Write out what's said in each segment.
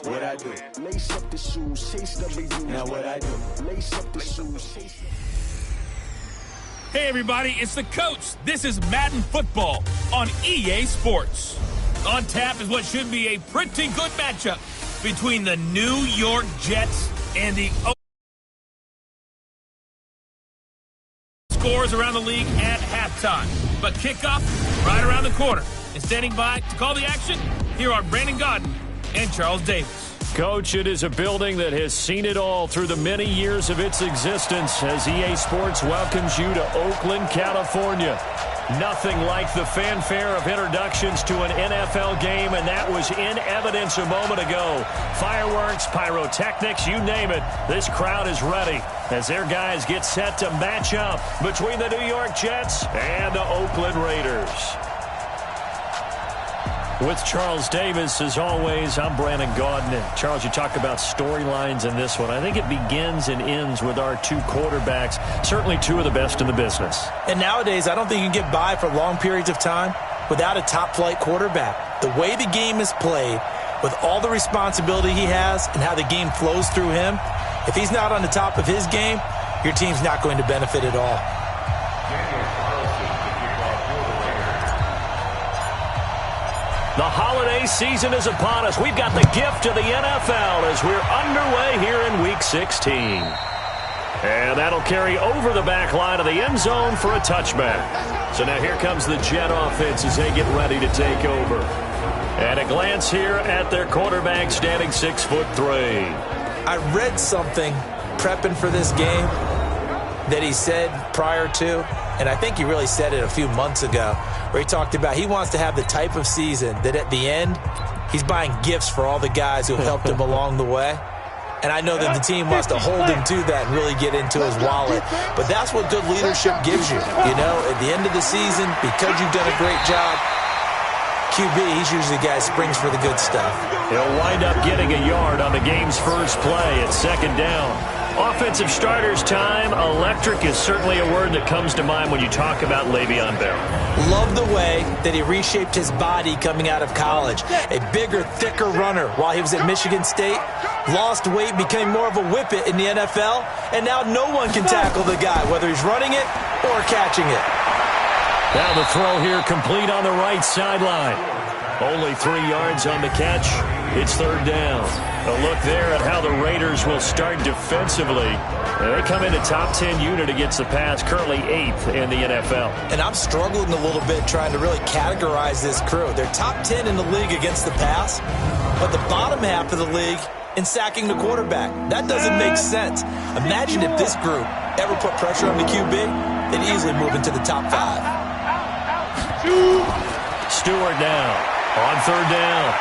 What I do? Lace up the shoes, chase the reviews. Now what I do? Lace up the shoes, chase. Hey everybody, it's the coach. This is Madden Football on EA Sports. On tap is what should be a pretty good matchup between the New York Jets and the scores around the league at halftime. But kickoff right around the corner. And standing by to call the action, here are Brandon Gaudin and Charles Davis. Coach, it is a building that has seen it all through the many years of its existence as EA Sports welcomes you to Oakland, California. Nothing like the fanfare of introductions to an NFL game, and that was in evidence a moment ago. Fireworks, pyrotechnics, you name it. This crowd is ready as their guys get set to match up between the New York Jets and the Oakland Raiders. With Charles Davis, as always, I'm Brandon Gaudin. And Charles, you talk about storylines in this one. I think it begins and ends with our two quarterbacks, certainly two of the best in the business. And nowadays, I don't think you can get by for long periods of time without a top-flight quarterback. The way the game is played, with all the responsibility he has and how the game flows through him, if he's not on the top of his game, your team's not going to benefit at all. The holiday season is upon us. We've got the gift of the NFL as we're underway here in Week 16. And that'll carry over the back line of the end zone for a touchback. So now here comes the Jet offense as they get ready to take over. And a glance here at their quarterback standing 6'3". I read something prepping for this game that he said prior to, and I think he really said it a few months ago, where he talked about he wants to have the type of season that at the end, he's buying gifts for all the guys who have helped him along the way. And I know that the team wants to hold him to that and really get into his wallet. But that's what good leadership gives you. You know, at the end of the season, because you've done a great job, QB, he's usually the guy who springs for the good stuff. He'll wind up getting a yard on the game's first play at second down. Offensive starters time. Electric is certainly a word that comes to mind when you talk about Le'Veon Bell. Love the way that he reshaped his body coming out of college. A bigger, thicker runner while he was at Michigan State. Lost weight, became more of a whippet in the NFL. And now no one can tackle the guy, whether he's running it or catching it. Now the throw here complete on the right sideline. Only 3 yards on the catch. It's third down. A look there at how the Raiders will start defensively. They come in a top 10 unit against the pass, currently 8th in the NFL. And I'm struggling a little bit trying to really categorize this crew. They're top 10 in the league against the pass, but the bottom half of the league in sacking the quarterback. That doesn't make sense. Imagine if this group ever put pressure on the QB, they'd easily move into the top 5. Stewart now on third down.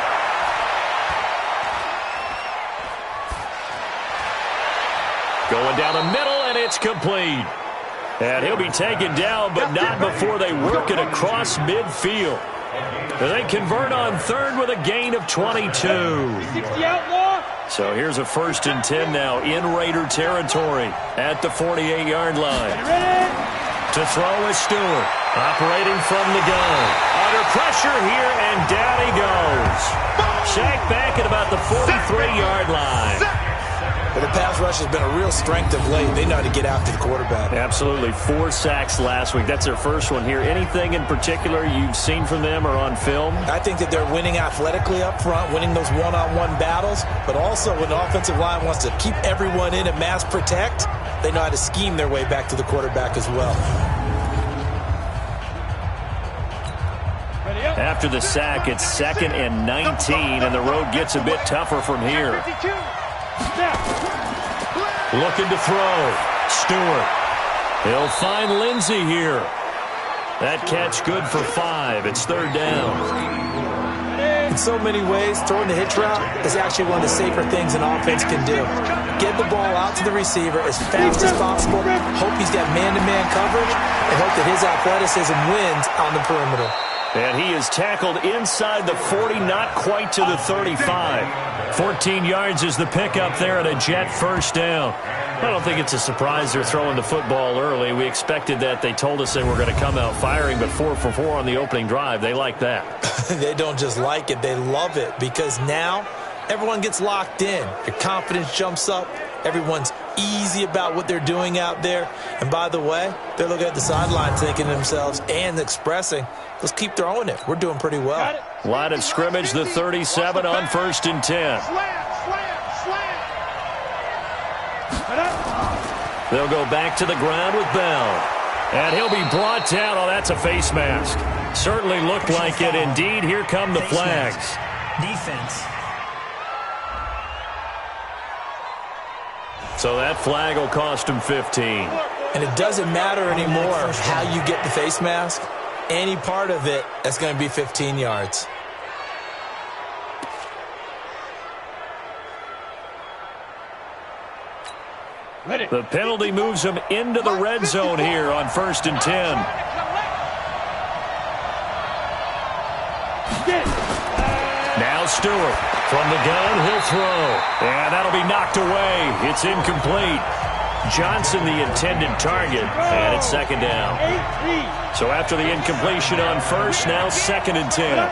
Going down the middle, and it's complete. And he'll be taken down, but not before they work it across midfield. And they convert on third with a gain of 22. So here's a 1st and 10 now in Raider territory at the 48-yard line. To throw is Stewart, operating from the gun. Under pressure here, and down he goes. Sacked back at about the 43-yard line. Well, the pass rush has been a real strength of late. They know how to get after the quarterback. Absolutely. 4 sacks last week. That's their first one here. Anything in particular you've seen from them or on film? I think that they're winning athletically up front, winning those one-on-one battles, but also when the offensive line wants to keep everyone in and mass protect, they know how to scheme their way back to the quarterback as well. After the sack, it's 2nd and 19, and the road gets a bit tougher from here. Looking to throw. Stewart. He'll find Lindsey here. That catch good for 5. It's third down. In so many ways, throwing the hitch route is actually one of the safer things an offense can do. Get the ball out to the receiver as fast as possible, hope he's got man-to-man coverage, and hope that his athleticism wins on the perimeter. And he is tackled inside the 40, not quite to the 35. 14 yards is the pickup there at a Jet first down. I don't think it's a surprise they're throwing the football early. We expected that. They told us they were going to come out firing, but 4 for 4 on the opening drive. They like that. They don't just like it. They love it because now everyone gets locked in. Your confidence jumps up. Everyone's easy about what they're doing out there. And by the way, they're looking at the sideline thinking to themselves and expressing, let's keep throwing it. We're doing pretty well. Line of scrimmage, the 37 on 1st and 10. They'll go back to the ground with Bell. And he'll be brought down. Oh, that's a face mask. Certainly looked like it. Indeed, here come the flags. Defense. So that flag will cost him 15. And it doesn't matter anymore how you get the face mask. Any part of it, that's going to be 15 yards. The penalty moves him into the red zone here on 1st and 10. Now Stewart. From the gun, he'll throw. And that'll be knocked away. It's incomplete. Johnson, the intended target, and it's 2nd down. So after the incompletion on 1st, now 2nd and 10.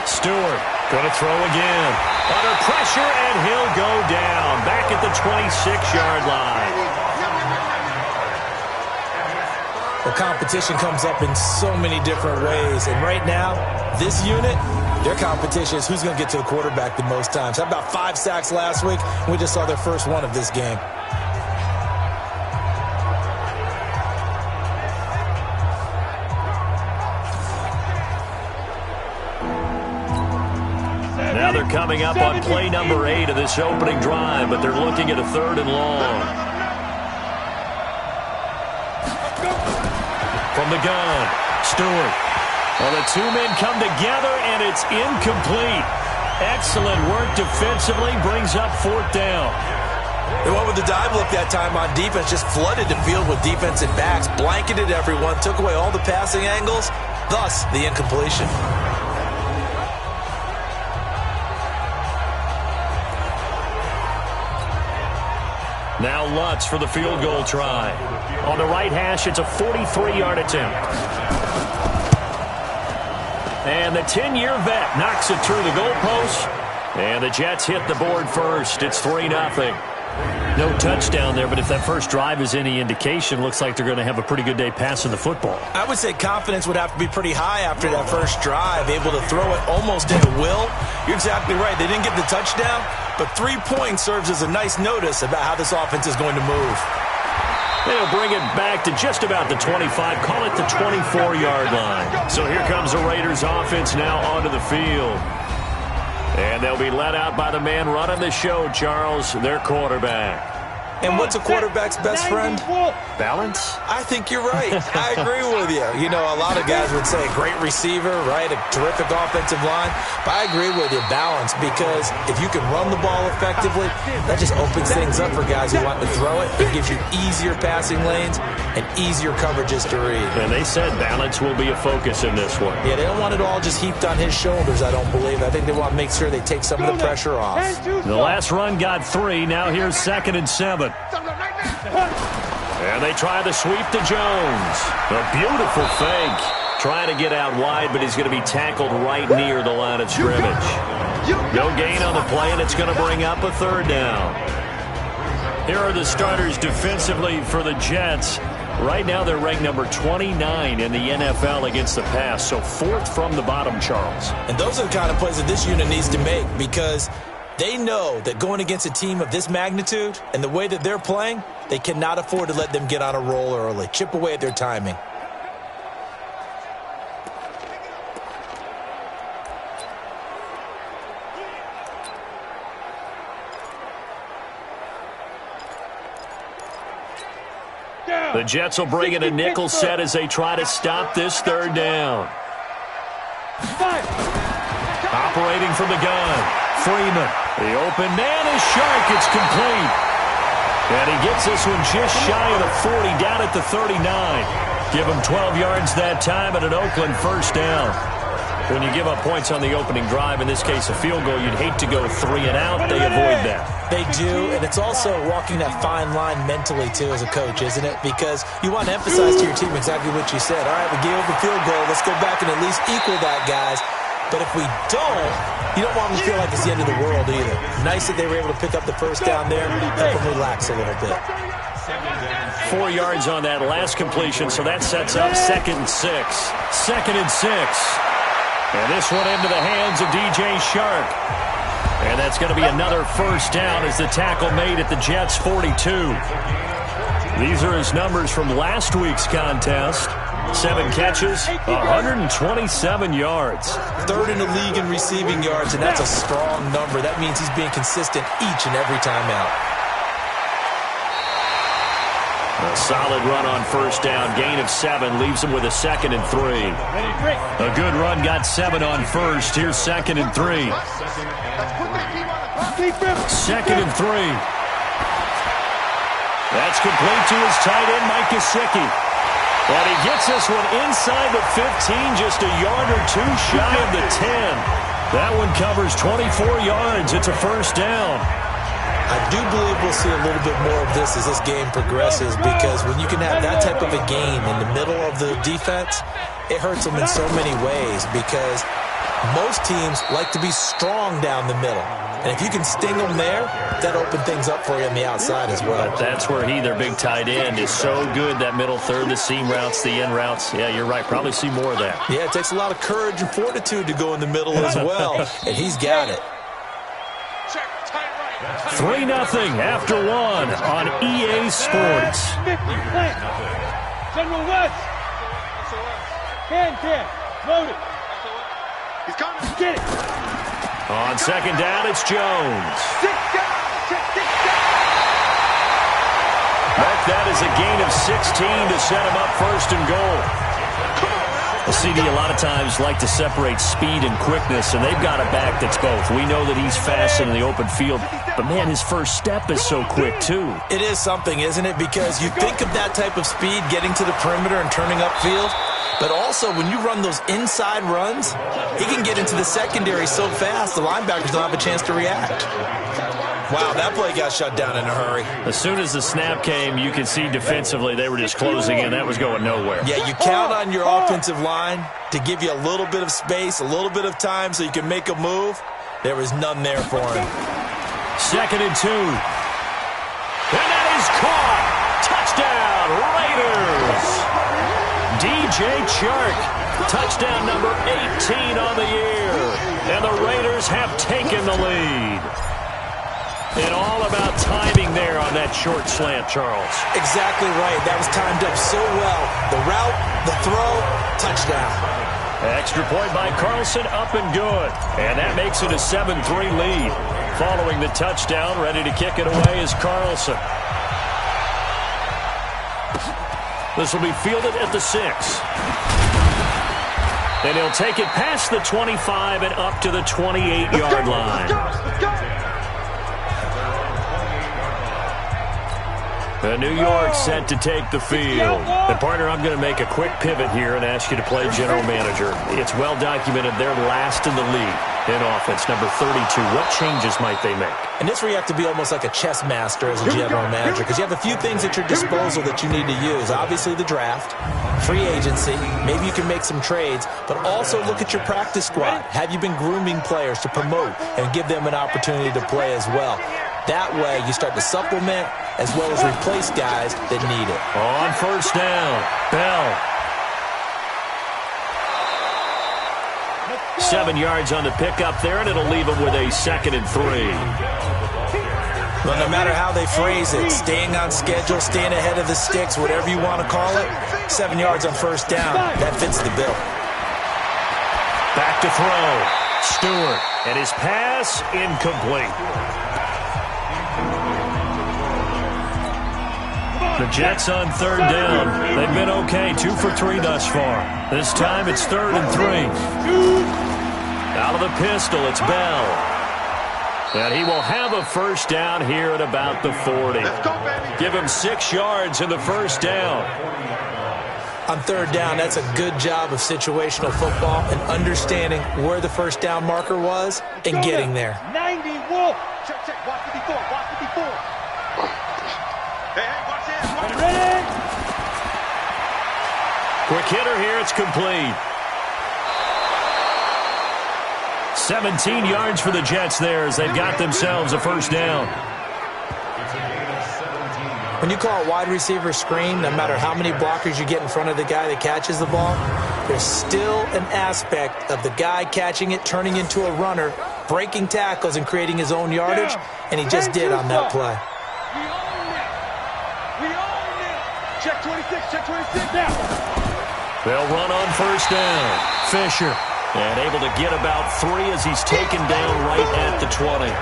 Stewart going to throw again. Under pressure, and he'll go down. Back at the 26-yard line. The competition comes up in so many different ways. And right now, this unit, their competition is who's going to get to the quarterback the most times. How about 5 sacks last week? We just saw their first one of this game. Now they're coming up on play number 8 of this opening drive, but they're looking at a 3rd and long. From the gun, Stewart. Well, the two men come together, and it's incomplete. Excellent work defensively, brings up 4th down. They went with the dive look that time on defense, just flooded the field with defensive backs, blanketed everyone, took away all the passing angles, thus the incompletion. Now Lutz for the field goal try. On the right hash, it's a 43-yard attempt. And the 10-year vet knocks it through the goalpost. And the Jets hit the board first. It's 3-0. No touchdown there, but if that first drive is any indication, looks like they're going to have a pretty good day passing the football. I would say confidence would have to be pretty high after that first drive, able to throw it almost at will. You're exactly right. They didn't get the touchdown, but 3 points serves as a nice notice about how this offense is going to move. They'll bring it back to just about the 25, call it the 24-yard line. So here comes the Raiders offense now onto the field. And they'll be let out by the man running the show, Charles, their quarterback. And what's a quarterback's best friend? Balance? I think you're right. I agree with you. You know, a lot of guys would say great receiver, right? A terrific offensive line. But I agree with you, balance, because if you can run the ball effectively, that just opens things up for guys who want to throw it. It gives you easier passing lanes and easier coverages to read. And they said balance will be a focus in this one. Yeah, they don't want it all just heaped on his shoulders, I don't believe. I think they want to make sure they take some of the pressure off. The last run got 3. Now here's 2nd and 7. And they try the sweep to Jones. A beautiful fake. Trying to get out wide, but he's going to be tackled right near the line of scrimmage. No gain on the play, and it's going to bring up a 3rd down. Here are the starters defensively for the Jets. Right now they're ranked number 29 in the NFL against the pass, so 4th from the bottom, Charles. And those are the kind of plays that this unit needs to make, because they know that going against a team of this magnitude and the way that they're playing, they cannot afford to let them get on a roll early. Chip away at their timing. The Jets will bring in a nickel set as they try to stop this 3rd down. Operating from the gun, Freeman. The open man is Shark. It's complete. And he gets this one just shy of the 40, down at the 39. Give him 12 yards that time and an Oakland 1st down. When you give up points on the opening drive, in this case a field goal, you'd hate to go 3 and out. They avoid that. They do, and it's also walking that fine line mentally, too, as a coach, isn't it? Because you want to emphasize to your team exactly what you said. All right, we gave up a field goal. Let's go back and at least equal that, guys. But if we don't, you don't want them to feel like it's the end of the world either. Nice that they were able to pick up the first down there, help them relax a little bit. 4 yards on that last completion, so that sets up 2nd and 6. 2nd and 6. And this one into the hands of DJ Shark. And that's going to be another first down as the tackle made at the Jets' 42. These are his numbers from last week's contest. 7 catches, 127 yards. 3rd in the league in receiving yards, and that's a strong number. That means he's being consistent each and every time out. A solid run on first down. Gain of 7 leaves him with a 2nd and 3. A good run got 7 on first. Here's 2nd and 3. 2nd and 3. That's complete to his tight end, Mike Gesicki. And he gets this one inside the 15, just a yard or 2 shy of the 10. That one covers 24 yards. It's a first down. I do believe we'll see a little bit more of this as this game progresses, because when you can have that type of a game in the middle of the defense, it hurts them in so many ways, because most teams like to be strong down the middle. And if you can sting them there, that opens things up for you on the outside as well. But that's where he, their big tight end, is so good, that middle third, the seam routes, the in routes. Yeah, you're right. Probably see more of that. Yeah, it takes a lot of courage and fortitude to go in the middle as well, and he's got it. 3-0 after 1 on EA Sports. General West. Can. Load it. He's coming. Get it. On 2nd down, it's Jones. Mark that as a gain of 16 to set him up 1st and goal. The CD a lot of times like to separate speed and quickness, and they've got a back that's both. We know that he's fast in the open field, but, man, his first step is so quick, too. It is something, isn't it? Because you think of that type of speed getting to the perimeter and turning upfield, but also when you run those inside runs, he can get into the secondary so fast the linebackers don't have a chance to react. Wow, that play got shut down in a hurry. As soon as the snap came, you could see defensively they were just closing in. That was going nowhere. Yeah, you count on your offensive line to give you a little bit of space, a little bit of time so you can make a move. There was none there for him. 2nd and 2. And that is caught. Touchdown, Raiders. DJ Chark, touchdown number 18 on the year. And the Raiders have taken the lead. And all about timing there on that short slant, Charles. Exactly right. That was timed up so well. The route, the throw, touchdown. Extra point by Carlson, up and good. And that makes it a 7-3 lead. Following the touchdown, ready to kick it away is Carlson. This will be fielded at the 6. And he'll take it past the 25 and up to the 28-yard line. New York set to take the field. And, partner, I'm going to make a quick pivot here and ask you to play general manager. It's well documented they're last in the league in offense, number 32. What changes might they make? And this where you have to be almost like a chess master as a general manager, because you have a few things at your disposal that you need to use. Obviously the draft, free agency, maybe you can make some trades, but also look at your practice squad. Have you been grooming players to promote and give them an opportunity to play as well? That way you start to supplement as well as replace guys that need it. On first down, Bell. 7 yards on the pickup there, and it'll leave him with a 2nd and 3. Well, no matter how they phrase it, staying on schedule, staying ahead of the sticks, whatever you want to call it, 7 yards on first down, that fits the bill. Back to throw. Stewart, and his pass incomplete. The Jets on 3rd down. They've been okay, 2 for 3 thus far. This time it's 3rd and 3. Out of the pistol, it's Bell. And he will have a first down here at about the 40. Give him 6 yards in the first down. On 3rd down, that's a good job of situational football and understanding where the first down marker was and getting there. 90 Wolf. Check. Watch 54. Ready? Quick hitter here, it's complete. 17 yards for the Jets there as they've got themselves a first down. When you call a wide receiver screen, no matter how many blockers you get in front of the guy that catches the ball, there's still an aspect of the guy catching it, turning into a runner, breaking tackles and creating his own yardage, and he just did on that play. We own it. Check 26, check 26 now. They'll run on first down. Fisher, and able to get about 3 as he's taken down right at the 20.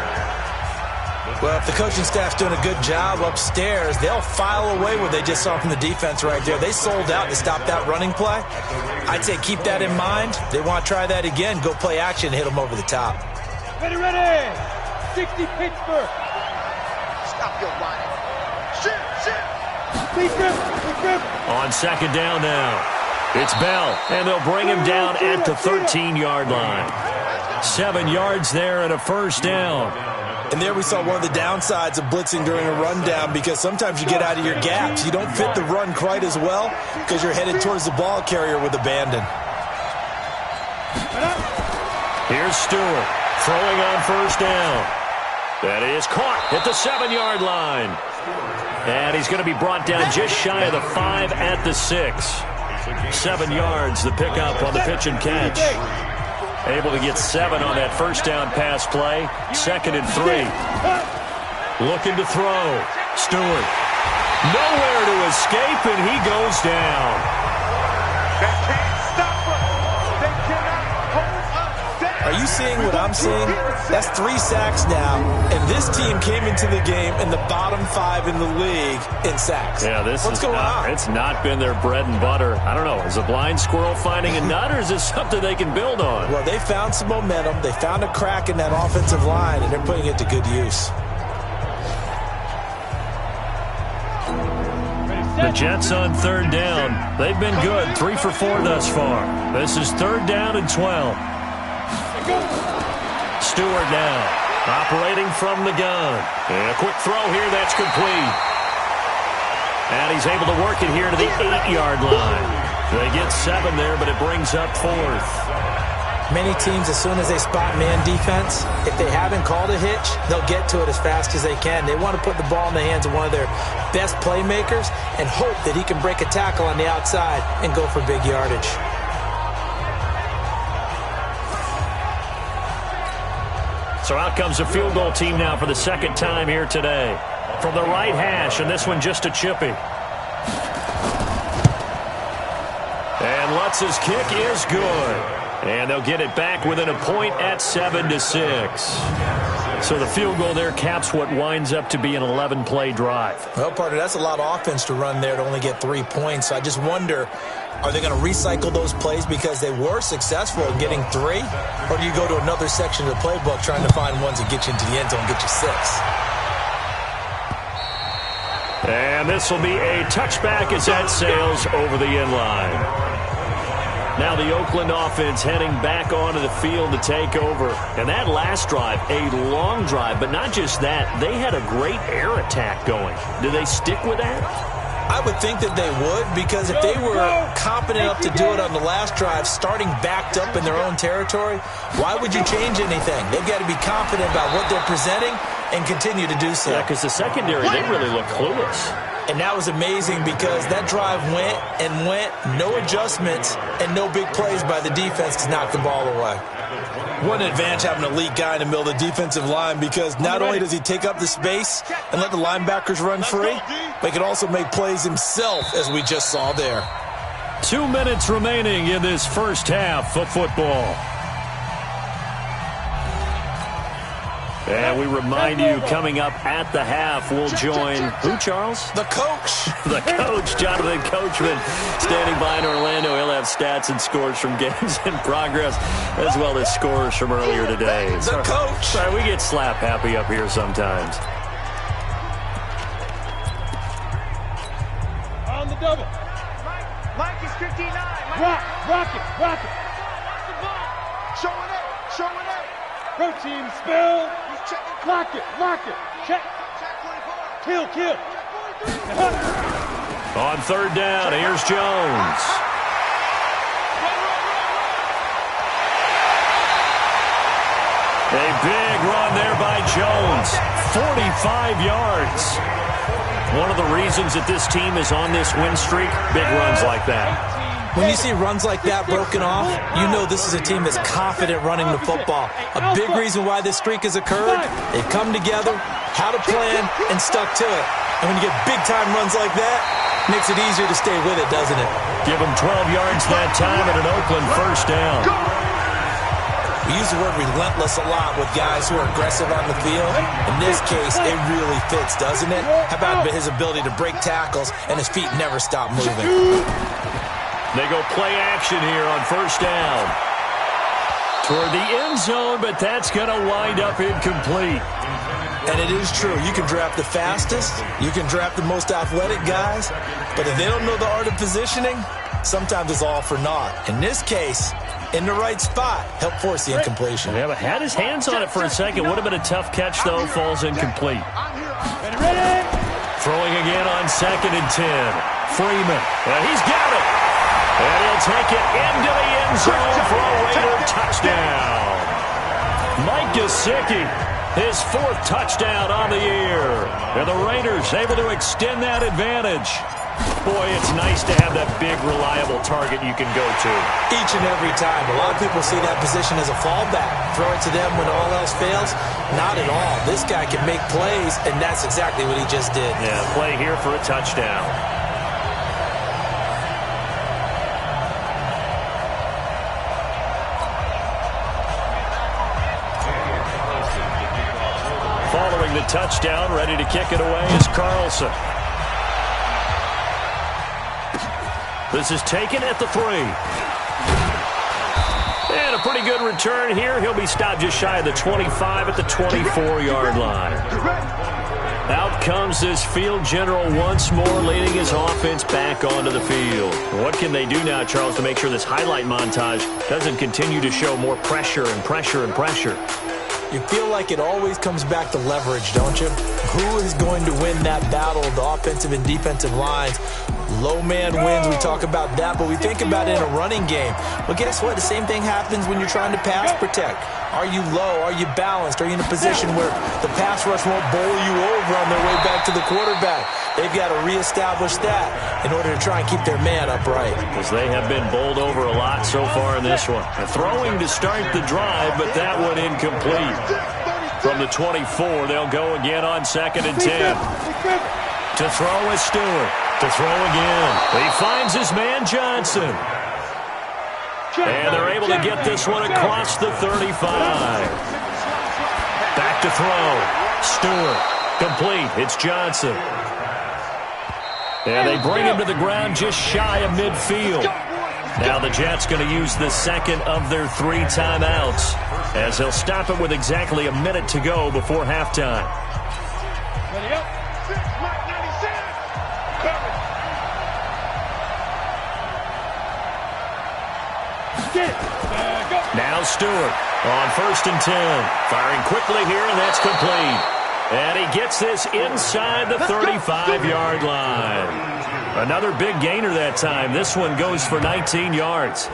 Well, if the coaching staff's doing a good job upstairs, they'll file away what they just saw from the defense right there. They sold out to stop that running play. I'd say keep that in mind. They want to try that again. Go play action and hit them over the top. Ready, 60 Pittsburgh. Stop your whining. Shit. Big grip. On second down now, it's Bell, and they'll bring him down at the 13-yard line. 7 yards there and a first down. And there we saw one of the downsides of blitzing during a rundown, because sometimes you get out of your gaps. You don't fit the run quite as well because you're headed towards the ball carrier with abandon. Here's Stewart throwing on first down. That is caught at the 7-yard line. And he's going to be brought down just shy of the 5 at the 6. 7 yards, the pickup on the pitch and catch. Able to get 7 on that first down pass play. 2nd and 3. Looking to throw. Stewart. Nowhere to escape, and he goes down. They can't stop us. They cannot hold us down. Are you seeing what I'm seeing? That's 3 sacks now, and this team came into the game in the bottom 5 in the league in sacks. Yeah, What's going on? It's not been their bread and butter. I don't know. Is a blind squirrel finding a nut, or is this something they can build on? Well, they found some momentum. They found a crack in that offensive line, and they're putting it to good use. The Jets on third down. They've been good. 3 for 4 thus far. This is 3rd down and 12. Stewart now, operating from the gun. And a quick throw here, that's complete. And he's able to work it here to the 8-yard line. They get 7 there, but it brings up 4th. Many teams, as soon as they spot man defense, if they haven't called a hitch, they'll get to it as fast as they can. They want to put the ball in the hands of one of their best playmakers and hope that he can break a tackle on the outside and go for big yardage. So out comes a field goal team now for the 2nd time here today. From the right hash, and this one just a chippy. And Lutz's kick is good. And they'll get it back within a point at 7-6. So the field goal there caps what winds up to be an 11-play drive. Well, partner, that's a lot of offense to run there to only get 3 points. So I just wonder, are they going to recycle those plays because they were successful in getting 3? Or do you go to another section of the playbook trying to find ones that get you into the end zone and get you 6? And this will be a touchback as that sails over the end line. Now the Oakland offense heading back onto the field to take over. And that last drive, a long drive, but not just that. They had a great air attack going. Do they stick with that? I would think that they would, because if they were competent enough to do it on the last drive, starting backed up in their own territory, why would you change anything? They've got to be confident about what they're presenting and continue to do so. Yeah, because the secondary, they really look clueless. And that was amazing because that drive went and went, no adjustments, and no big plays by the defense to knock the ball away. What an advantage having an elite guy in the middle of the defensive line, because not only does he take up the space and let the linebackers run free, but he can also make plays himself, as we just saw there. 2 minutes remaining in this first half of football. And we remind you, coming up at the half, we'll join who, Charles? The coach. The coach, Jonathan Coachman, standing by in Orlando. He'll have stats and scores from games in progress, as well as scores from earlier today. The coach. Sorry, we get slap happy up here sometimes. On the double. Mike is 59. Rock it. Showing it. Protein spill. He's checking. Lock it. Check. Check 24. Kill. On third down, here's Jones. A big run there by Jones. 45 yards. One of the reasons that this team is on this win streak, big runs like that. When you see runs like that broken off, you know this is a team that's confident running the football. A big reason why this streak has occurred, they've come together, had a plan, and stuck to it. And when you get big-time runs like that, it makes it easier to stay with it, doesn't it? Give them 12 yards that time at an Oakland first down. We use the word relentless a lot with guys who are aggressive on the field. In this case, it really fits, doesn't it? How about his ability to break tackles and his feet never stop moving? They go play action here on first down. Toward the end zone, but that's going to wind up incomplete. And it is true. You can draft the fastest. You can draft the most athletic guys. But if they don't know the art of positioning, sometimes it's all for naught. In this case, in the right spot, help force the incompletion. Yeah, but had his hands on it for a second. Would have been a tough catch, though. Falls incomplete. Throwing again on 2nd and 10. Freeman. And he's got it. And he'll take it into the end zone for a Raider touchdown. Mike Gesicki, his 4th touchdown on the year. And the Raiders able to extend that advantage. Boy, it's nice to have that big, reliable target you can go to. Each and every time. A lot of people see that position as a fallback. Throw it to them when all else fails. Not at all. This guy can make plays, and that's exactly what he just did. Yeah, play here for a touchdown. Following the touchdown, ready to kick it away is Carlson. This is taken at the 3. And a pretty good return here. He'll be stopped just shy of the 25 at the 24-yard line. Out comes this field general once more, leading his offense back onto the field. What can they do now, Charles, to make sure this highlight montage doesn't continue to show more pressure and pressure and pressure? You feel like it always comes back to leverage, don't you? Who is going to win that battle of the offensive and defensive lines? Low man wins, we talk about that, but we think about it in a running game. Well, guess what? The same thing happens when you're trying to pass protect. Are you low? Are you balanced? Are you in a position where the pass rush won't bowl you over on their way back to the quarterback? They've got to reestablish that in order to try and keep their man upright. Because they have been bowled over a lot so far in this one. Throwing to start the drive, but that one incomplete. From the 24, they'll go again on 2nd and 10. To throw is Stewart. To throw again. He finds his man Johnson. And they're able to get this one across the 35. Back to throw. Stewart. Complete. It's Johnson. And they bring him to the ground just shy of midfield. Now the Jets going to use the 2nd of their 3 timeouts, as they'll stop it with exactly a minute to go before halftime. Ready up. 96. Now Stewart on 1st and 10. Firing quickly here, and that's complete. And he gets this inside the 35-yard line. Another big gainer that time. This one goes for 19 yards.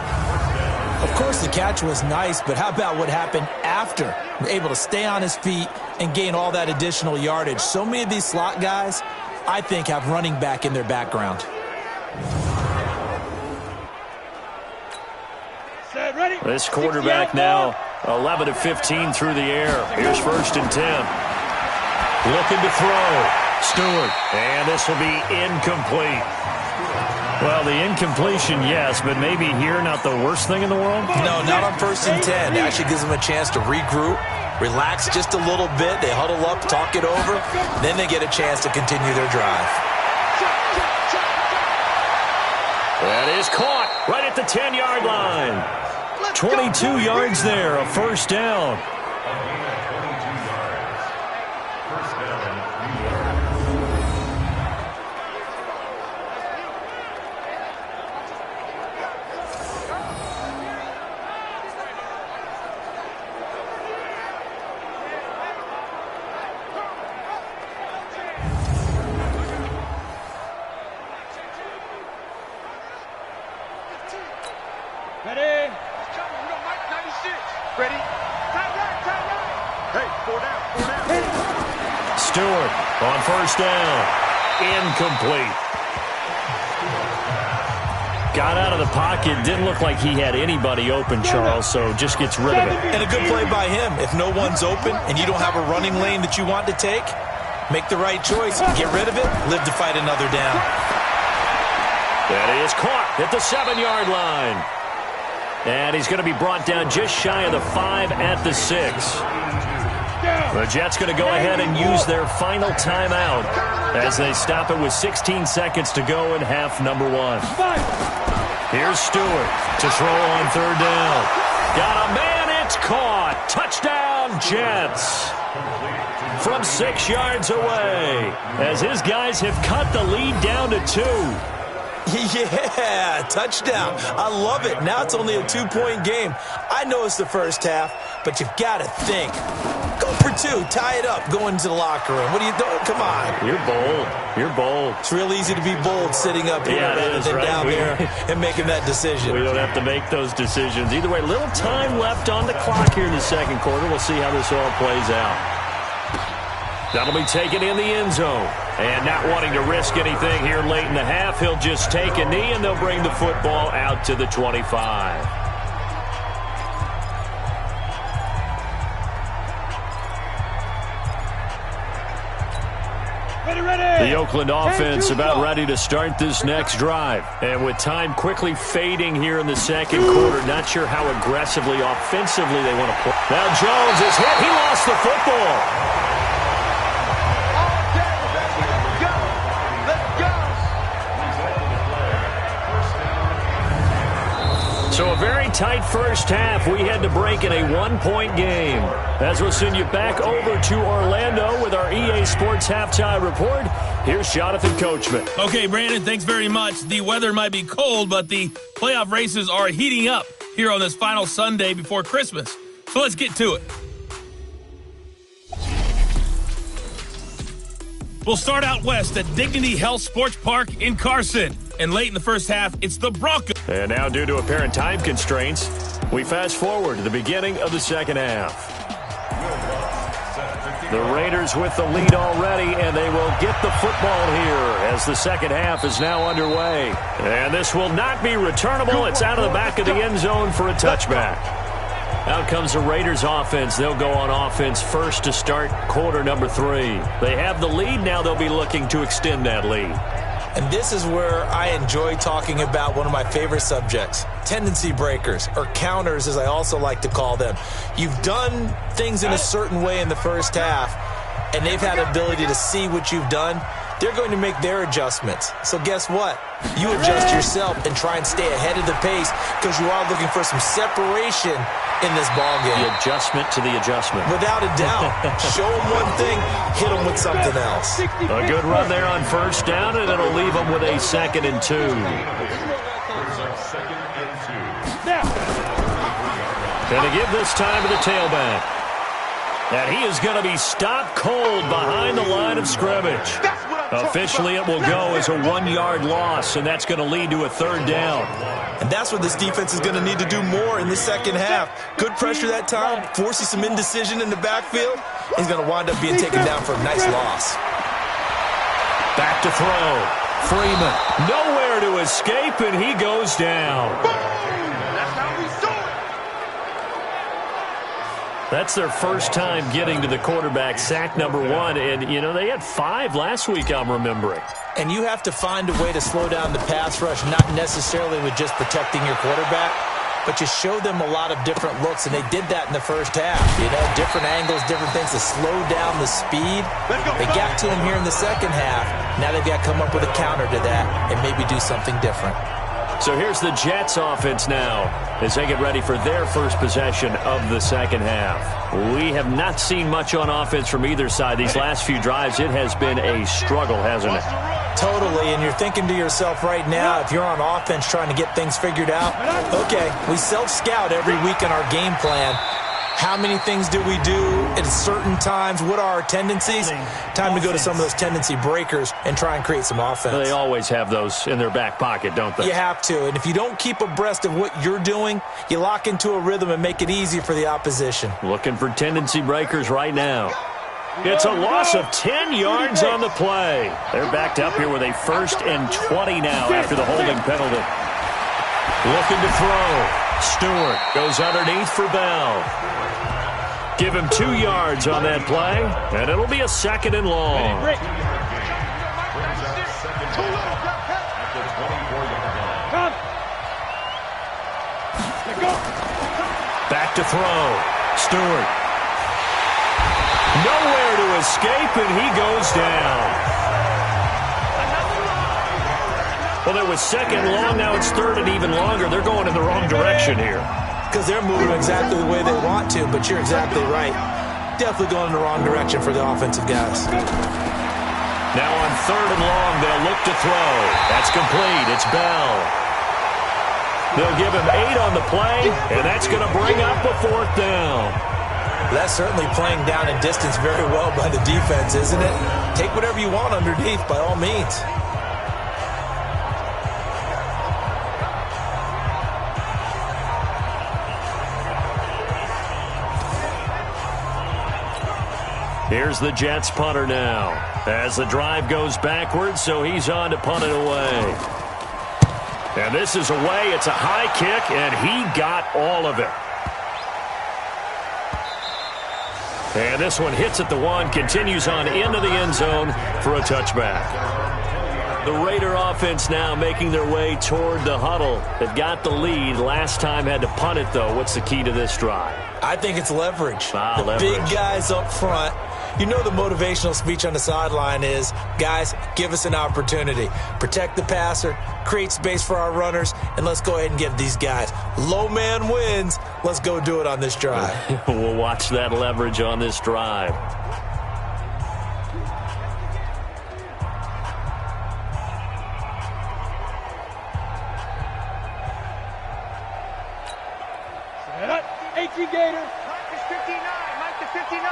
Of course, the catch was nice, but how about what happened after? Able to stay on his feet and gain all that additional yardage. So many of these slot guys, I think, have running back in their background. This quarterback now 11 of 15 through the air. Here's 1st and 10. Looking to throw. Stewart. And this will be incomplete. Well, the incompletion, yes, but maybe here not the worst thing in the world? No, not on 1st and 10. It actually gives them a chance to regroup, relax just a little bit. They huddle up, talk it over. Then they get a chance to continue their drive. That is caught right at the 10-yard line. 22 yards there, a 1st down. Ready? Ready? Hey, 4 down. Stewart on first down. Incomplete. Got out of the pocket. Didn't look like he had anybody open, Charles, so just gets rid of it. And a good play by him. If no one's open and you don't have a running lane that you want to take, make the right choice. Get rid of it. Live to fight another down. That is caught at the 7-yard line. And he's going to be brought down just shy of the 5 at the 6. The Jets going to go ahead and use their final timeout as they stop it with 16 seconds to go in half number 1. Here's Stewart to throw on third down. Got a man, it's caught. Touchdown, Jets. From 6 yards away as his guys have cut the lead down to 2. Yeah, touchdown. I love it. Now it's only a 2-point game. I know it's the first half, but you've got to think. Go for 2. Tie it up. Go into the locker room. What are you doing? Come on. You're bold. You're bold. It's real easy to be bold sitting up here rather than down there and making that decision. We don't have to make those decisions. Either way, little time left on the clock here in the second quarter. We'll see how this all plays out. That'll be taken in the end zone. And not wanting to risk anything here late in the half, he'll just take a knee, and they'll bring the football out to the 25. The Oakland offense about ready to start this next drive. And with time quickly fading here in the second quarter, not sure how aggressively, offensively they want to play. Now Jones is hit. He lost the football. So a very tight first half. We had to break in a 1-point game. As we'll send you back over to Orlando with our EA Sports Halftime Report, here's Jonathan Coachman. Okay, Brandon, thanks very much. The weather might be cold, but the playoff races are heating up here on this final Sunday before Christmas. So let's get to it. We'll start out west at Dignity Health Sports Park in Carson. And late in the first half, it's the Broncos. And now, due to apparent time constraints, we fast forward to the beginning of the second half. The Raiders with the lead already, and they will get the football here as the second half is now underway. And this will not be returnable. It's out of the back of the end zone for a touchback. Out comes the Raiders offense. They'll go on offense first to start quarter number 3. They have the lead. Now they'll be looking to extend that lead. And this is where I enjoy talking about one of my favorite subjects, tendency breakers, or counters as I also like to call them. You've done things in a certain way in the first half, and they've had the ability to see what you've done. They're going to make their adjustments. So guess what? You adjust yourself and try and stay ahead of the pace because you are looking for some separation in this ballgame. The adjustment to the adjustment. Without a doubt. Show them one thing, hit them with something else. A good run there on first down, and it'll leave them with a 2nd and 2. Going to give this time to the tailback. And he is going to be stopped cold behind the line of scrimmage. Officially, it will go as a 1-yard loss, and that's going to lead to a 3rd down. And that's what this defense is going to need to do more in the second half. Good pressure that time, forcing some indecision in the backfield. He's going to wind up being taken down for a nice loss. Back to throw. Freeman, nowhere to escape, and he goes down. That's how we do it. That's their first time getting to the quarterback, sack number 1. And, you know, they had 5 last week, I'm remembering. And you have to find a way to slow down the pass rush, not necessarily with just protecting your quarterback, but you show them a lot of different looks, and they did that in the first half. You know, different angles, different things to slow down the speed. They got to him here in the second half. Now they've got to come up with a counter to that and maybe do something different. So here's the Jets offense now as they get ready for their first possession of the second half. We have not seen much on offense from either side. These last few drives, it has been a struggle, hasn't it? Totally, and you're thinking to yourself right now, if you're on offense trying to get things figured out, okay, we self-scout every week in our game plan. How many things do we do at certain times? What are our tendencies? Time to go to some of those tendency breakers and try and create some offense. They always have those in their back pocket, don't they? You have to. And if you don't keep abreast of what you're doing, you lock into a rhythm and make it easy for the opposition. Looking for tendency breakers right now. It's a loss of 10 yards on the play. They're backed up here with a 1st and 20 now after the holding penalty. Looking to throw. Stewart goes underneath for Bell. Give him 2 yards on that play, and it'll be a 2nd and long. Back to throw. Stewart. Nowhere to escape, and he goes down. Well, it was 2nd and long. Now it's 3rd and even longer. They're going in the wrong direction here. Because they're moving exactly the way they want to, but you're exactly right. Definitely going in the wrong direction for the offensive guys. Now on 3rd and long, they'll look to throw. That's complete. It's Bell. They'll give him 8 on the play, and that's going to bring up a 4th down. That's certainly playing down in distance very well by the defense, isn't it? Take whatever you want underneath, by all means. Here's the Jets punter now. As the drive goes backwards, so he's on to punt it away. And this is away. It's a high kick, and he got all of it. And this one hits at the 1, continues on into the end zone for a touchback. The Raider offense now making their way toward the huddle. They've got the lead. Last time had to punt it, though. What's the key to this drive? I think it's leverage. Leverage. Big guys up front. You know the motivational speech on the sideline is, guys, give us an opportunity. Protect the passer, create space for our runners, and let's go ahead and get these guys. Low man wins. Let's go do it on this drive. We'll watch that leverage on this drive. Set up. 18 Gator. Mike is 59. Mike is 59.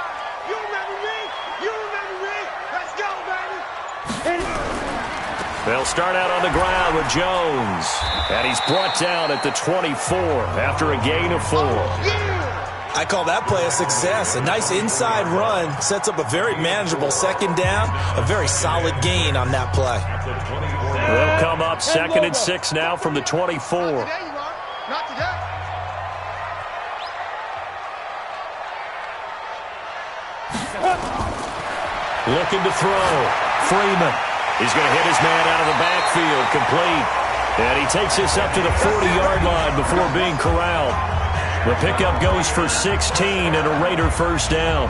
You remember me? You remember me? Let's go, baby. They'll start out on the ground with Jones. And he's brought down at the 24 after a gain of 4. I call that play a success. A nice inside run sets up a very manageable 2nd down. A very solid gain on that play. They'll come up 2nd and 6 now from the 24. Today you are. Not today. Looking to throw. Freeman. He's going to hit his man out of the backfield. Complete. And he takes this up to the 40-yard line before being corralled. The pickup goes for 16 and a Raider 1st down.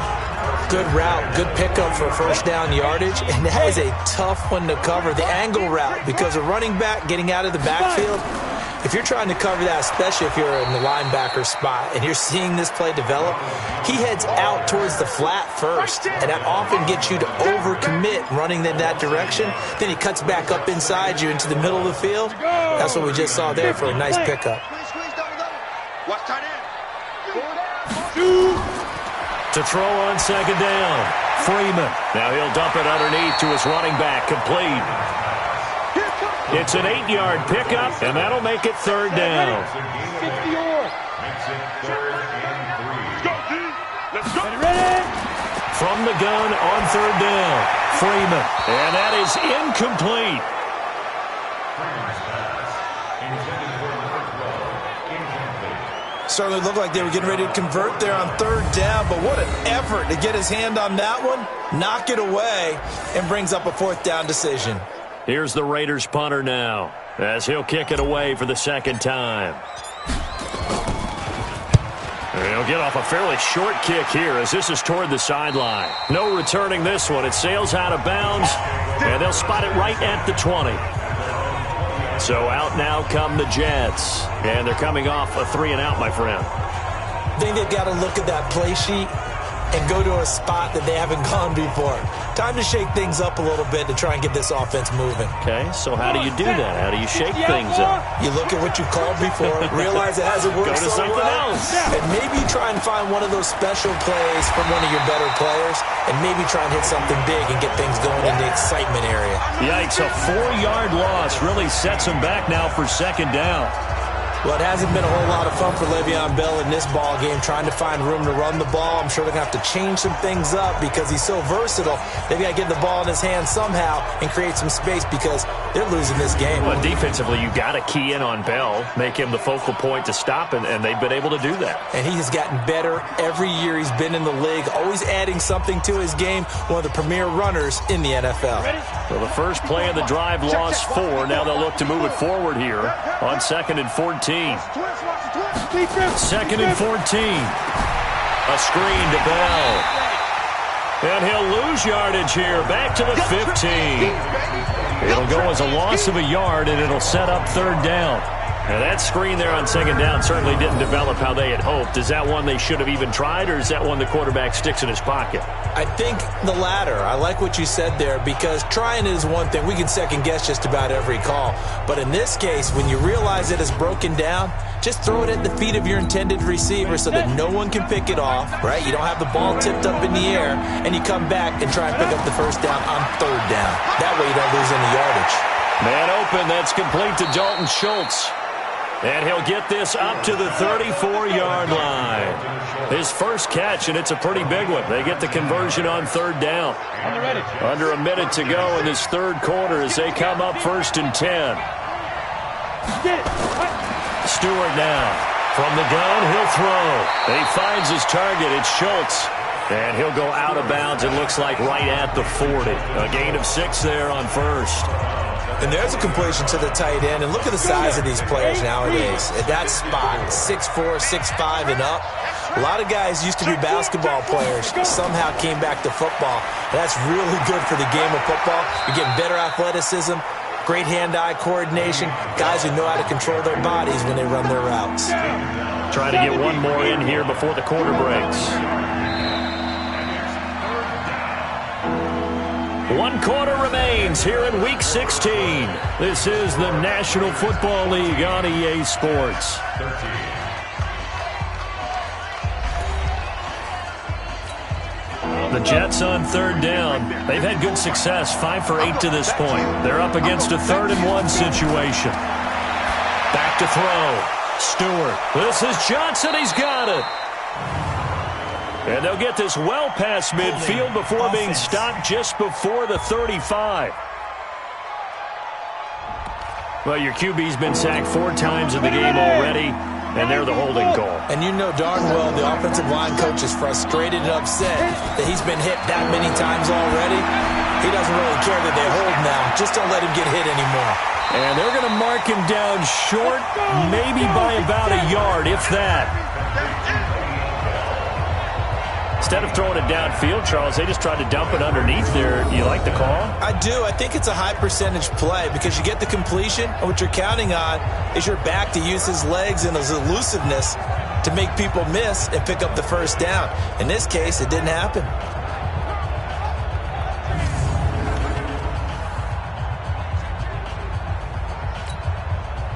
Good route, good pickup for 1st down yardage, and that is a tough one to cover, the angle route, because a running back getting out of the backfield, if you're trying to cover that, especially if you're in the linebacker spot and you're seeing this play develop, he heads out towards the flat first, and that often gets you to overcommit running in that direction. Then he cuts back up inside you into the middle of the field. That's what we just saw there for a nice pickup. Squeeze, double. Watch tight end. To throw on 2nd down. Freeman. Now he'll dump it underneath to his running back. Complete. It's an 8-yard pickup, and that'll make it 3rd down. 60-yard. Let's go. Ready? From the gun on 3rd down. Freeman. And that is incomplete. Certainly looked like they were getting ready to convert there on 3rd down, but what an effort to get his hand on that one, knock it away, and brings up a 4th down decision. Here's the Raiders punter now, as he'll kick it away for the 2nd time. And he'll get off a fairly short kick here as this is toward the sideline. No returning this one. It sails out of bounds, and they'll spot it right at the 20. So out now come the Jets, and they're coming off a 3-and-out, my friend. I think they've got to look at that play sheet and go to a spot that they haven't gone before. Time to shake things up a little bit to try and get this offense moving. Okay, so how do you do that? How do you shake things up? You look at what you called before, realize it hasn't worked Go to so something well, else. and maybe try and find one of those special plays from one of your better players, and maybe try and hit something big and get things going in the excitement area. Yikes, a 4-yard loss really sets them back now for second down. Well, it hasn't been a whole lot of fun for Le'Veon Bell in this ball game, trying to find room to run the ball. I'm sure they're going to have to change some things up because he's so versatile. They've got to get the ball in his hands somehow and create some space because they're losing this game. Well, defensively, you got to key in on Bell, make him the focal point to stop, and they've been able to do that. And he has gotten better every year he's been in the league, always adding something to his game, one of the premier runners in the NFL. Well, the first play of the drive lost 4. Now they'll look to move it forward here on 2nd and 14. 2nd and 14. A screen to Bell. And he'll lose yardage here. Back to the 15. It'll go as a loss of a yard, and it'll set up 3rd down. Now, that screen there on 2nd down certainly didn't develop how they had hoped. Is that one they should have even tried, or is that one the quarterback sticks in his pocket? I think the latter. I like what you said there because trying is one thing. We can second-guess just about every call. But in this case, when you realize it is broken down, just throw it at the feet of your intended receiver so that no one can pick it off, right? You don't have the ball tipped up in the air, and you come back and try and pick up the 1st down on 3rd down. That way you don't lose any yardage. Man open. That's complete to Dalton Schultz. And he'll get this up to the 34-yard line. His first catch, and it's a pretty big one. They get the conversion on 3rd down. Under a minute to go in this 3rd quarter as they come up 1st and 10. Stewart now. From the gun, he'll throw. He finds his target. It's Schultz. And he'll go out of bounds, it looks like, right at the 40. A gain of 6 there on 1st. And there's a completion to the tight end. And look at the size of these players nowadays. At that spot, 6'4", 6'5", and up. A lot of guys used to be basketball players, somehow came back to football. That's really good for the game of football. You're getting better athleticism, great hand-eye coordination, guys who know how to control their bodies when they run their routes. Trying to get one more in here before the quarter breaks. 1 quarter remains here in Week 16. This is the National Football League on EA Sports. The Jets on 3rd down. They've had good success, 5 for 8 to this point. They're up against a 3rd and 1 situation. Back to throw. Stewart. This is Johnson. He's got it. And they'll get this well past midfield before being stopped just before the 35. Well, your QB's been sacked 4 times in the game already, and they're the holding call. And you know darn well the offensive line coach is frustrated and upset that he's been hit that many times already. He doesn't really care that they hold now. Just don't let him get hit anymore. And they're going to mark him down short, maybe by about a yard, if that. Instead of throwing it downfield, Charles, they just tried to dump it underneath there. You like the call? I do. I think it's a high percentage play because you get the completion, and what you're counting on is your back to use his legs and his elusiveness to make people miss and pick up the 1st down. In this case, it didn't happen.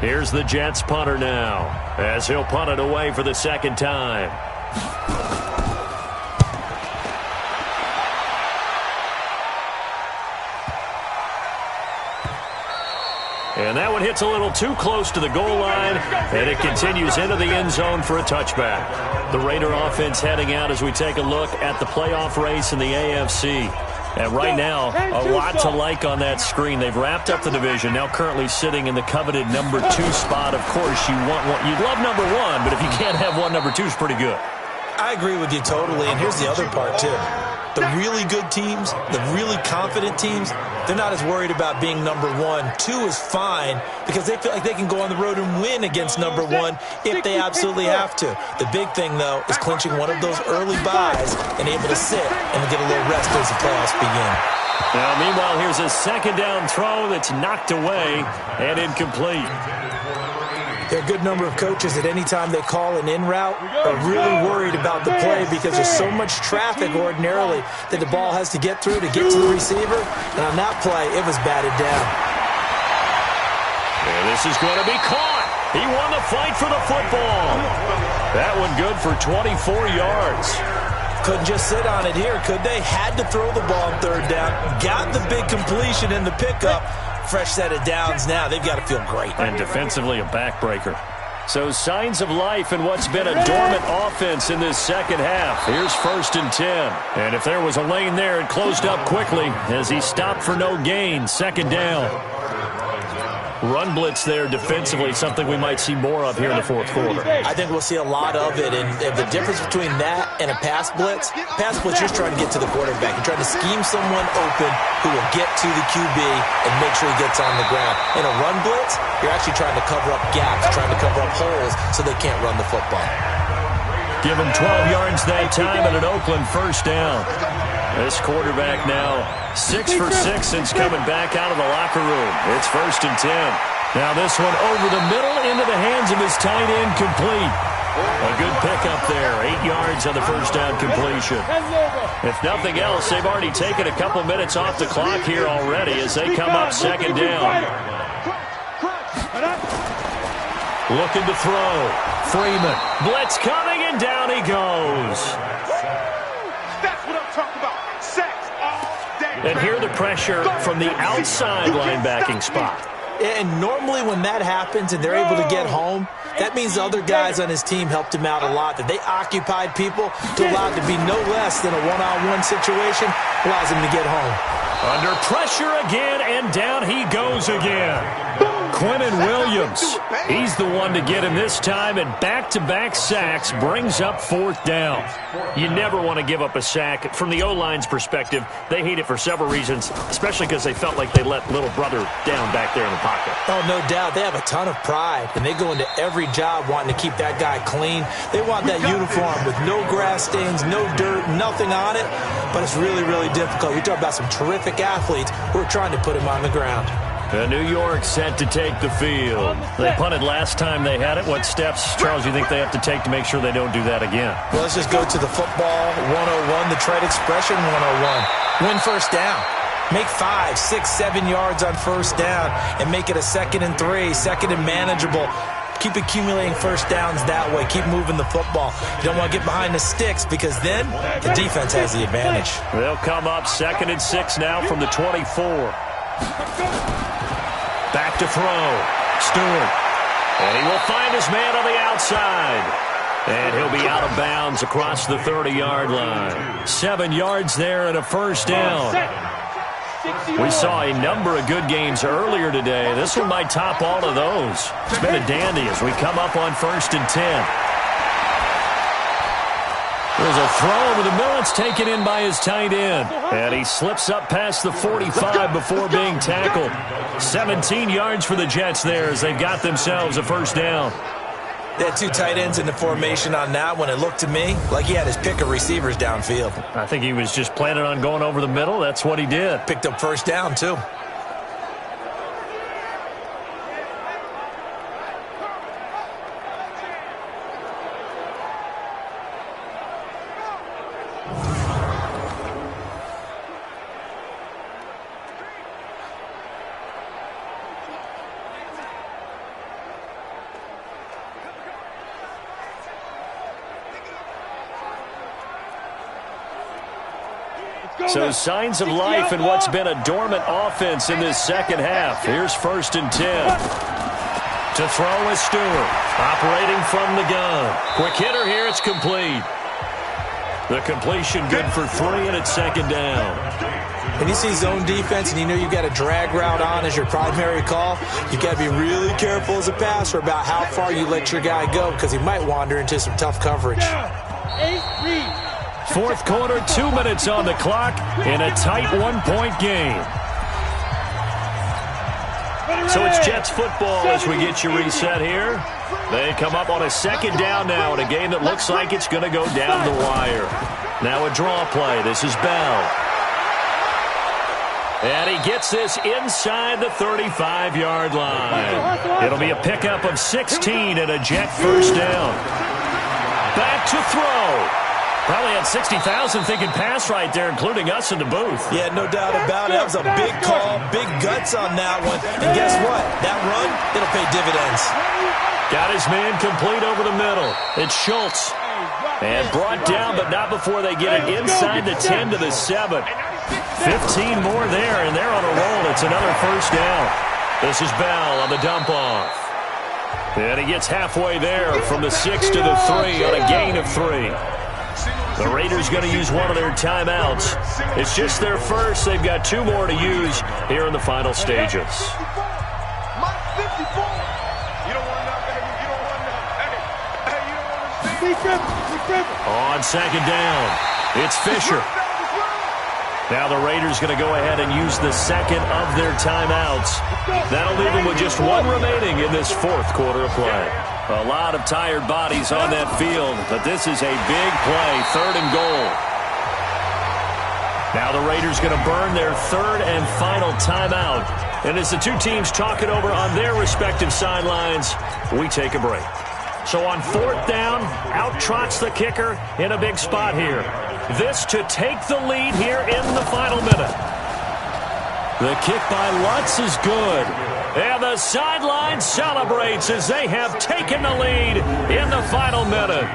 Here's the Jets punter now as he'll punt it away for the 2nd time. And that one hits a little too close to the goal line, and it continues into the end zone for a touchback. The Raider offense heading out as we take a look at the playoff race in the AFC. And right now, a lot to like on that screen. They've wrapped up the division, now currently sitting in the coveted number 2 spot. Of course, you'd love number 1, but if you can't have one, number 2 is pretty good. I agree with you totally, and here's the other part, too. The really good teams, the really confident teams, they're not as worried about being number 1. 2 is fine because they feel like they can go on the road and win against number 1 if they absolutely have to. The big thing, though, is clinching one of those early buys and able to sit and get a little rest as the playoffs begin. Now, meanwhile, here's a 2nd down throw that's knocked away and incomplete. There are a good number of coaches that any time they call an in route are really worried about the play because there's so much traffic ordinarily that the ball has to get through to get to the receiver. And on that play, it was batted down. And this is going to be caught. He won the fight for the football. That one good for 24 yards. Couldn't just sit on it here, could they? Had to throw the ball on third down. Got the big completion in the pickup. Fresh set of downs now. They've got to feel great. And defensively a backbreaker. So signs of life in what's been a dormant offense in this second half. Here's 1st and 10. And if there was a lane there, it closed up quickly as he stopped for no gain. 2nd down. Run blitz there defensively, something we might see more of here in the 4th quarter. I think we'll see a lot of it. And the difference between that and a pass blitz, you're just trying to get to the quarterback. You're trying to scheme someone open who will get to the QB and make sure he gets on the ground. In a run blitz, you're actually trying to cover up gaps, trying to cover up holes so they can't run the football. Give him 12 yards that time and an Oakland 1st down. This quarterback now 6 for 6 since coming back out of the locker room. It's 1st and 10. Now this one over the middle into the hands of his tight end, complete. A good pickup there. 8 yards on the 1st down completion. If nothing else, they've already taken a couple minutes off the clock here already as they come up 2nd down. Looking to throw. Freeman. Blitz coming, and down he goes. That's what I'm talking about. Sacks all day. And here the pressure from the outside linebacking spot. And normally when that happens and they're able to get home, that means the other guys on his team helped him out a lot. That they occupied people to allow it to be no less than a one-on-one situation allows him to get home. Under pressure again, and down he goes again. Quinnen Williams, he's the one to get him this time, and back-to-back sacks brings up 4th down. You never want to give up a sack. From the O-line's perspective, they hate it for several reasons, especially because they felt like they let little brother down back there in the pocket. Oh, no doubt. They have a ton of pride, and they go into every job wanting to keep that guy clean. They want that uniform with no grass stains, no dirt, nothing on it, but it's really, really difficult. You're talking about some terrific athletes who are trying to put him on the ground. New York set to take the field. They punted last time they had it. What steps, Charles, you think they have to take to make sure they don't do that again? Well, let's just go to the football 101, the trade expression 101. Win 1st down. Make 5, 6, 7 yards on 1st down and make it a 2nd and 3, 2nd and manageable. Keep accumulating 1st downs that way. Keep moving the football. You don't want to get behind the sticks because then the defense has the advantage. They'll come up 2nd and 6 now from the 24. Back to throw. Stewart. And he will find his man on the outside. And he'll be out of bounds across the 30-yard line. 7 yards there and a 1st down. We saw a number of good games earlier today. This one might top all of those. It's been a dandy as we come up on 1st and 10. There's a throw over the middle. It's taken in by his tight end. And he slips up past the 45 before being tackled. 17 yards for the Jets there as they've got themselves a 1st down. They had 2 tight ends in the formation on that one. It looked to me like he had his pick of receivers downfield. I think he was just planning on going over the middle. That's what he did. Picked up 1st down, too. So signs of life in what's been a dormant offense in this second half. Here's 1st and 10. To throw is Stewart. Operating from the gun. Quick hitter here. It's complete. The completion good for 3, and it's 2nd down. When you see zone defense and you know you've got a drag route on as your primary call, you've got to be really careful as a passer about how far you let your guy go because he might wander into some tough coverage. 4th quarter, 2 minutes on the clock in a tight 1-point game. So it's Jets football as we get you reset here. They come up on a 2nd down now in a game that looks like it's going to go down the wire. Now a draw play. This is Bell. And he gets this inside the 35-yard line. It'll be a pickup of 16 and a Jet first down. Back to throw. Probably had 60,000 thinking pass right there, including us in the booth. Yeah, no doubt about it. That was a big call, big guts on that one. And guess what? That run, it'll pay dividends. Got his man complete over the middle. It's Schultz. And brought down, but not before they get it inside the 10 to the 7. 15 more there, and they're on a roll. It's another first down. This is Bell on the dump-off. And he gets halfway there from the 6 to the 3 on a gain of 3. The Raiders going to use one of their timeouts. It's just their first. They've got 2 more to use here in the final stages. On second down, it's Fisher. Now the Raiders going to go ahead and use the second of their timeouts. That'll leave them with just 1 remaining in this 4th quarter of play. A lot of tired bodies on that field, but this is a big play, 3rd and goal. Now the Raiders going to burn their 3rd and final timeout. And as the 2 teams talk it over on their respective sidelines, we take a break. So on 4th down, out trots the kicker in a big spot here. This to take the lead here in the final minute. The kick by Lutz is good. And the sideline celebrates as they have taken the lead in the final minute.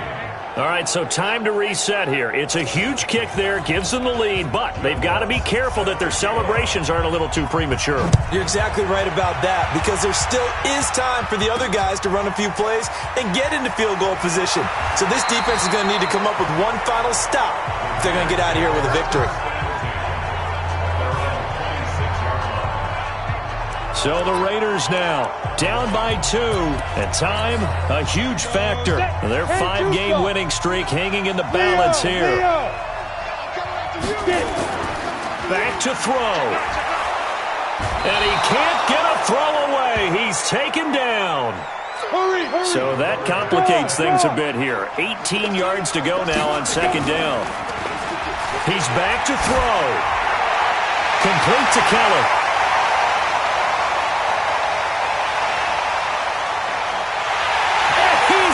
All right, so time to reset here. It's a huge kick there, gives them the lead, but they've got to be careful that their celebrations aren't a little too premature. You're exactly right about that, because there still is time for the other guys to run a few plays and get into field goal position. So this defense is going to need to come up with one final stop if they're going to get out of here with a victory. So the Raiders now down by 2, and time a huge factor. Their 5-game winning streak hanging in the balance here. Back to throw. And he can't get a throw away. He's taken down. So that complicates things a bit here. 18 yards to go now on second down. He's back to throw. Complete to Keller.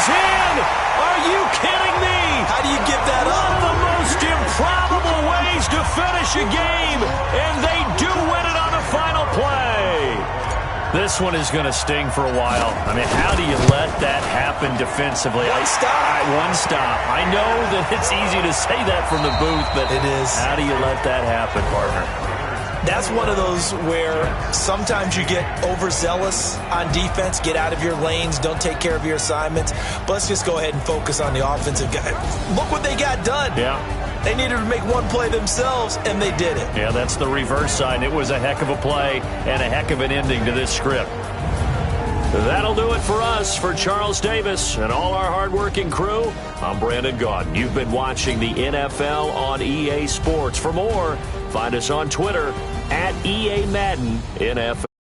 In! Are you kidding me? How do you give that up? One of the most improbable ways to finish a game, and they do win it on the final play. This one is going to sting for a while. I mean, how do you let that happen defensively? One stop. I know that it's easy to say that from the booth, but it is. How do you let that happen, partner? That's one of those where sometimes you get overzealous on defense, get out of your lanes, don't take care of your assignments. But let's just go ahead and focus on the offensive guy. Look what they got done. Yeah. They needed to make one play themselves, and they did it. Yeah, that's the reverse side. It was a heck of a play and a heck of an ending to this script. That'll do it for us. For Charles Davis and all our hardworking crew, I'm Brandon Gaudin. You've been watching the NFL on EA Sports. For more, find us on Twitter @EA Madden NFL.